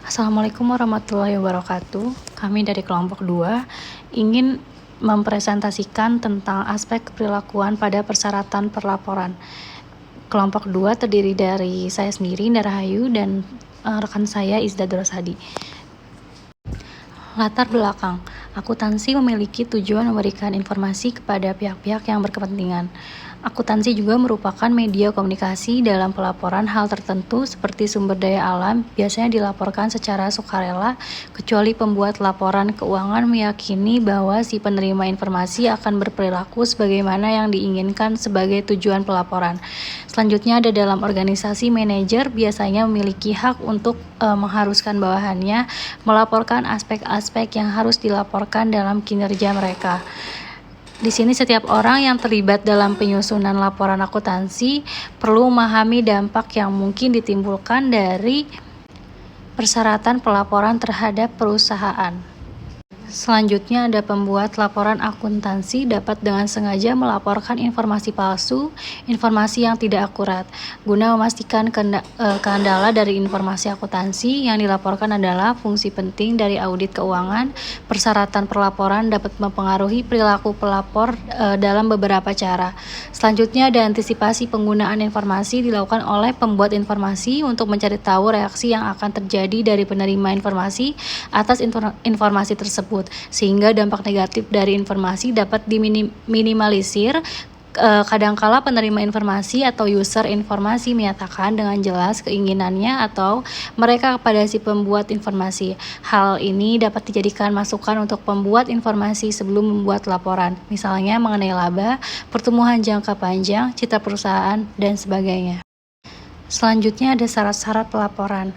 Assalamualaikum warahmatullahi wabarakatuh. Kami dari kelompok 2 ingin mempresentasikan tentang aspek perilakuan pada persyaratan perlaporan. Kelompok 2 terdiri dari saya sendiri, Indra Rahayu, dan rekan saya, Izda Rosadi. Latar belakang, akuntansi memiliki tujuan memberikan informasi kepada pihak-pihak yang berkepentingan. Akuntansi juga merupakan media komunikasi dalam pelaporan hal tertentu seperti sumber daya alam, biasanya dilaporkan secara sukarela, kecuali pembuat laporan keuangan meyakini bahwa si penerima informasi akan berperilaku sebagaimana yang diinginkan sebagai tujuan pelaporan. Selanjutnya ada dalam organisasi, manajer biasanya memiliki hak untuk mengharuskan bawahannya melaporkan aspek-aspek yang harus dilaporkan dalam kinerja mereka. Di sini setiap orang yang terlibat dalam penyusunan laporan akuntansi perlu memahami dampak yang mungkin ditimbulkan dari persyaratan pelaporan terhadap perusahaan. Selanjutnya ada pembuat laporan akuntansi dapat dengan sengaja melaporkan informasi palsu, informasi yang tidak akurat. Guna memastikan kendala dari informasi akuntansi yang dilaporkan adalah fungsi penting dari audit keuangan. Persyaratan perlaporan dapat mempengaruhi perilaku pelapor dalam beberapa cara. Selanjutnya ada antisipasi penggunaan informasi dilakukan oleh pembuat informasi untuk mencari tahu reaksi yang akan terjadi dari penerima informasi atas informasi tersebut, sehingga dampak negatif dari informasi dapat diminimalisir. Kadangkala penerima informasi atau user informasi menyatakan dengan jelas keinginannya atau mereka kepada si pembuat informasi. Hal ini dapat dijadikan masukan untuk pembuat informasi sebelum membuat laporan, misalnya mengenai laba, pertumbuhan jangka panjang, citra perusahaan, dan sebagainya. Selanjutnya ada syarat-syarat pelaporan.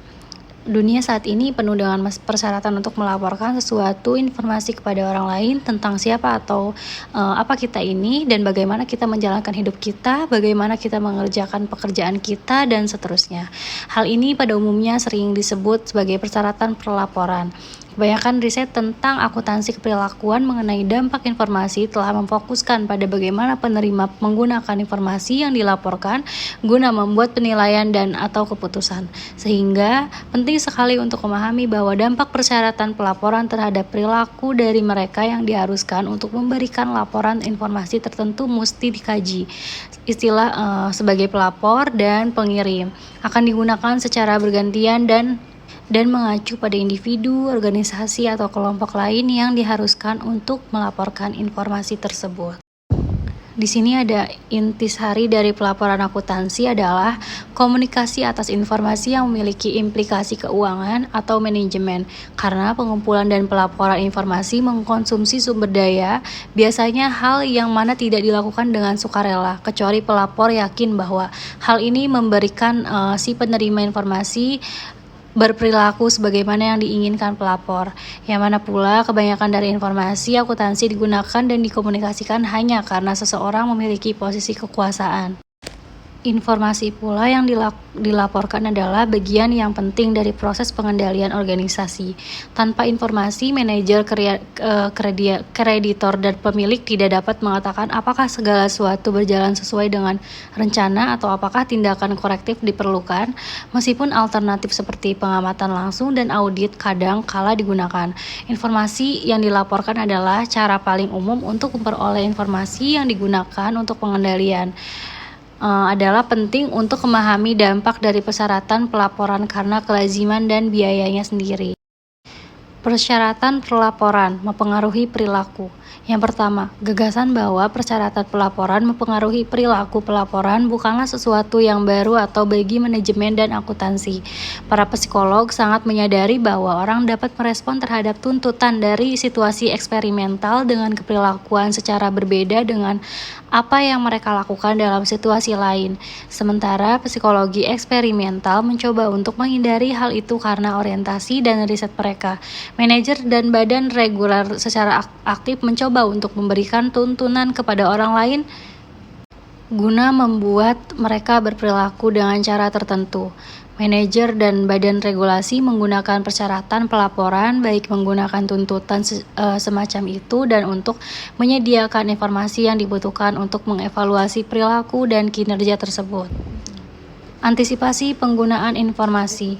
Dunia saat ini penuh dengan persyaratan untuk melaporkan sesuatu informasi kepada orang lain tentang siapa atau apa kita ini dan bagaimana kita menjalankan hidup kita, bagaimana kita mengerjakan pekerjaan kita, dan seterusnya. Hal ini pada umumnya sering disebut sebagai persyaratan pelaporan. Kebanyakan riset tentang akuntansi keperilakuan mengenai dampak informasi telah memfokuskan pada bagaimana penerima menggunakan informasi yang dilaporkan guna membuat penilaian dan atau keputusan. Sehingga penting sekali untuk memahami bahwa dampak persyaratan pelaporan terhadap perilaku dari mereka yang diharuskan untuk memberikan laporan informasi tertentu mesti dikaji. Istilah sebagai pelapor dan pengirim akan digunakan secara bergantian dan mengacu pada individu, organisasi, atau kelompok lain yang diharuskan untuk melaporkan informasi tersebut. Di sini ada intisari dari pelaporan akuntansi adalah komunikasi atas informasi yang memiliki implikasi keuangan atau manajemen. Karena pengumpulan dan pelaporan informasi mengkonsumsi sumber daya, biasanya hal yang mana tidak dilakukan dengan sukarela, kecuali pelapor yakin bahwa hal ini memberikan si penerima informasi berperilaku sebagaimana yang diinginkan pelapor. Yang mana pula kebanyakan dari informasi akuntansi digunakan dan dikomunikasikan hanya karena seseorang memiliki posisi kekuasaan. Informasi pula yang dilaporkan adalah bagian yang penting dari proses pengendalian organisasi. Tanpa informasi, manajer, kreditor, dan pemilik tidak dapat mengatakan apakah segala sesuatu berjalan sesuai dengan rencana atau apakah tindakan korektif diperlukan, meskipun alternatif seperti pengamatan langsung dan audit kadang kala digunakan. Informasi yang dilaporkan adalah cara paling umum untuk memperoleh informasi yang digunakan untuk pengendalian. Adalah penting untuk memahami dampak dari persyaratan pelaporan karena kelaziman dan biayanya sendiri. Persyaratan pelaporan mempengaruhi perilaku. Yang pertama, gagasan bahwa persyaratan pelaporan mempengaruhi perilaku pelaporan bukanlah sesuatu yang baru atau bagi manajemen dan akuntansi. Para psikolog sangat menyadari bahwa orang dapat merespon terhadap tuntutan dari situasi eksperimental dengan keperilakuan secara berbeda dengan apa yang mereka lakukan dalam situasi lain. Sementara psikologi eksperimental mencoba untuk menghindari hal itu karena orientasi dan riset mereka. Manajer dan badan reguler secara aktif mencoba untuk memberikan tuntunan kepada orang lain guna membuat mereka berperilaku dengan cara tertentu. Manajer dan badan regulasi menggunakan persyaratan pelaporan baik menggunakan tuntutan semacam itu dan untuk menyediakan informasi yang dibutuhkan untuk mengevaluasi perilaku dan kinerja tersebut. Antisipasi penggunaan informasi.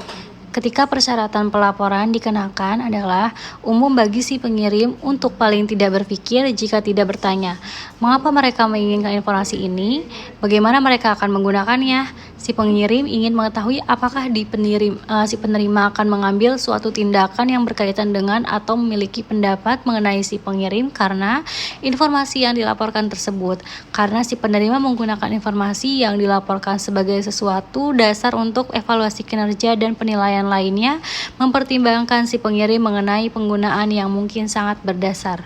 Ketika persyaratan pelaporan dikenakan adalah umum bagi si pengirim untuk paling tidak berpikir jika tidak bertanya, mengapa mereka menginginkan informasi ini, bagaimana mereka akan menggunakannya. Si pengirim ingin mengetahui apakah si penerima akan mengambil suatu tindakan yang berkaitan dengan atau memiliki pendapat mengenai si pengirim karena informasi yang dilaporkan tersebut. Karena si penerima menggunakan informasi yang dilaporkan sebagai sesuatu dasar untuk evaluasi kinerja dan penilaian lainnya, mempertimbangkan si pengirim mengenai penggunaan yang mungkin sangat berdasar.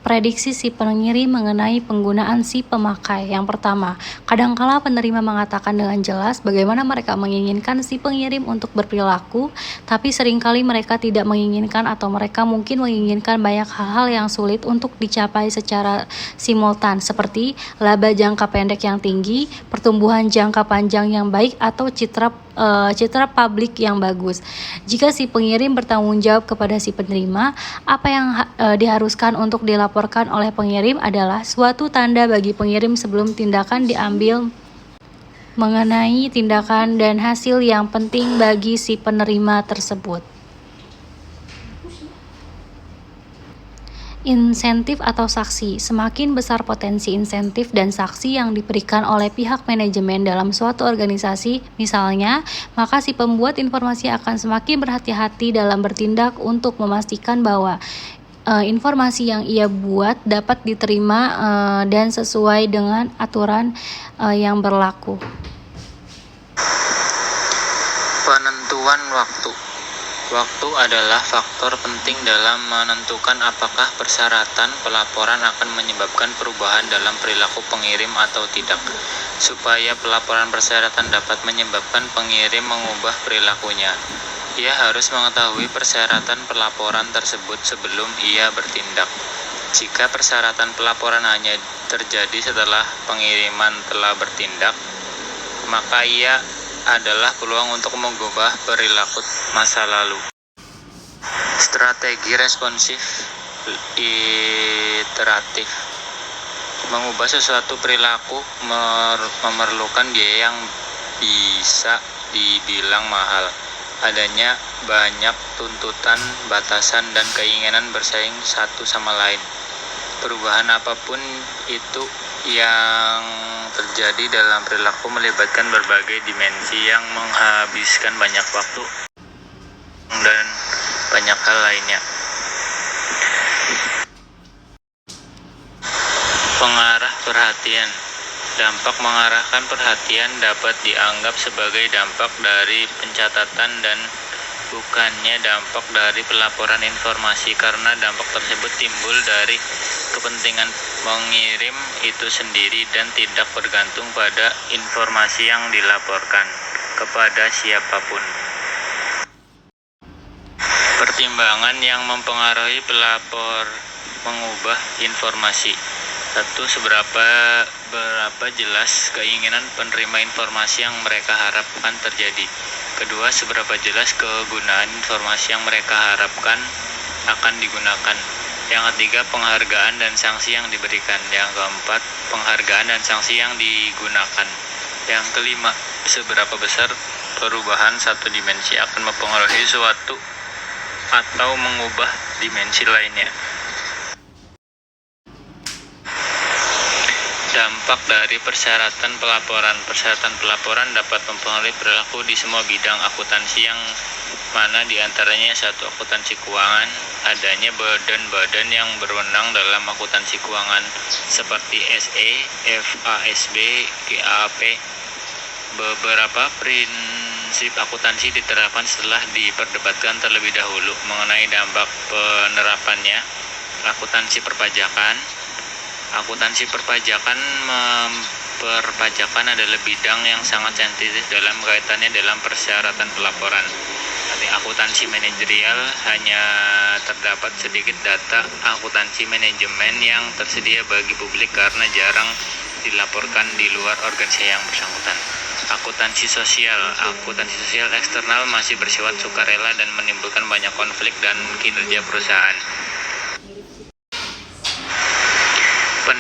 Prediksi si pengirim mengenai penggunaan si pemakai. Yang pertama, kadangkala penerima mengatakan dengan jelas bagaimana mereka menginginkan si pengirim untuk berperilaku, tapi seringkali mereka tidak menginginkan atau mereka mungkin menginginkan banyak hal-hal yang sulit untuk dicapai secara simultan, seperti laba jangka pendek yang tinggi, pertumbuhan jangka panjang yang baik, atau citra publik yang bagus. Jika si pengirim bertanggung jawab kepada si penerima, apa yang diharuskan untuk dilaporkan oleh pengirim adalah suatu tanda bagi pengirim sebelum tindakan diambil mengenai tindakan dan hasil yang penting bagi si penerima tersebut. Insentif atau saksi. Semakin besar potensi insentif dan saksi yang diberikan oleh pihak manajemen dalam suatu organisasi, misalnya, maka si pembuat informasi akan semakin berhati-hati dalam bertindak untuk memastikan bahwa informasi yang ia buat dapat diterima dan sesuai dengan aturan yang berlaku. Penentuan waktu. Waktu adalah faktor penting dalam menentukan apakah persyaratan pelaporan akan menyebabkan perubahan dalam perilaku pengirim atau tidak. Supaya pelaporan persyaratan dapat menyebabkan pengirim mengubah perilakunya, ia harus mengetahui persyaratan pelaporan tersebut sebelum ia bertindak. Jika persyaratan pelaporan hanya terjadi setelah pengiriman telah bertindak, maka ia adalah peluang untuk mengubah perilaku masa lalu. Strategi responsif iteratif. Mengubah sesuatu perilaku memerlukan biaya yang bisa dibilang mahal. Adanya banyak tuntutan, batasan, dan keinginan bersaing satu sama lain. Perubahan apapun itu yang terjadi dalam perilaku melibatkan berbagai dimensi yang menghabiskan banyak waktu dan banyak hal lainnya. Pengarah perhatian. Dampak mengarahkan perhatian dapat dianggap sebagai dampak dari pencatatan dan bukannya dampak dari pelaporan informasi, karena dampak tersebut timbul dari kepentingan pengirim itu sendiri dan tidak bergantung pada informasi yang dilaporkan kepada siapapun. Pertimbangan yang mempengaruhi pelapor mengubah informasi. 1. Seberapa jelas keinginan penerima informasi yang mereka harapkan terjadi. 2. Seberapa jelas kegunaan informasi yang mereka harapkan akan digunakan. Yang 3. Penghargaan dan sanksi yang diberikan. Yang 4. Penghargaan dan sanksi yang digunakan. Yang 5. Seberapa besar perubahan satu dimensi akan mempengaruhi suatu atau mengubah dimensi lainnya. Dampak dari persyaratan pelaporan. Persyaratan pelaporan dapat mempengaruhi perilaku di semua bidang akuntansi, yang mana diantaranya 1. Akuntansi keuangan. Adanya badan-badan yang berwenang dalam akuntansi keuangan seperti SE, FASB, GAAP. Beberapa prinsip akuntansi diterapkan setelah diperdebatkan terlebih dahulu mengenai dampak penerapannya. Akuntansi perpajakan. Akuntansi perpajakan adalah bidang yang sangat sensitif dalam kaitannya dalam persyaratan pelaporan. Akuntansi manajerial hanya terdapat sedikit data akuntansi manajemen yang tersedia bagi publik karena jarang dilaporkan di luar organisasi yang bersangkutan. Akuntansi sosial eksternal masih bersifat sukarela dan menimbulkan banyak konflik dan kinerja perusahaan.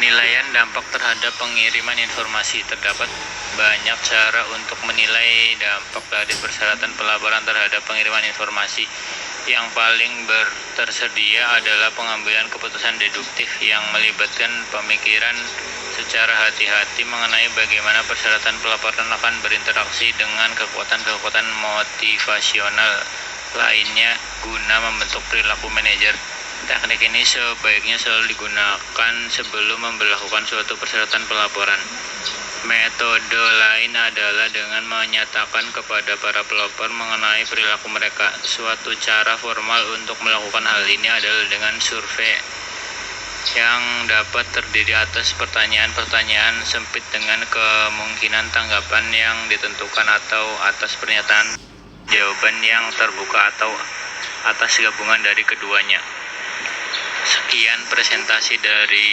Penilaian dampak terhadap pengiriman informasi. Terdapat banyak cara untuk menilai dampak dari persyaratan pelaporan terhadap pengiriman informasi. Yang paling tersedia adalah pengambilan keputusan deduktif yang melibatkan pemikiran secara hati-hati mengenai bagaimana persyaratan pelaporan akan berinteraksi dengan kekuatan-kekuatan motivasional lainnya guna membentuk perilaku manajer. Teknik ini sebaiknya selalu digunakan sebelum memberlakukan suatu persyaratan pelaporan. Metode lain adalah dengan menyatakan kepada para pelapor mengenai perilaku mereka. Suatu cara formal untuk melakukan hal ini adalah dengan survei yang dapat terdiri atas pertanyaan-pertanyaan sempit dengan kemungkinan tanggapan yang ditentukan atau atas pernyataan jawaban yang terbuka atau atas gabungan dari keduanya. Sekian presentasi dari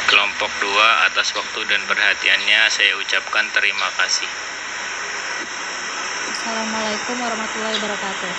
kelompok 2. Atas waktu dan perhatiannya saya ucapkan terima kasih. Assalamualaikum warahmatullahi wabarakatuh.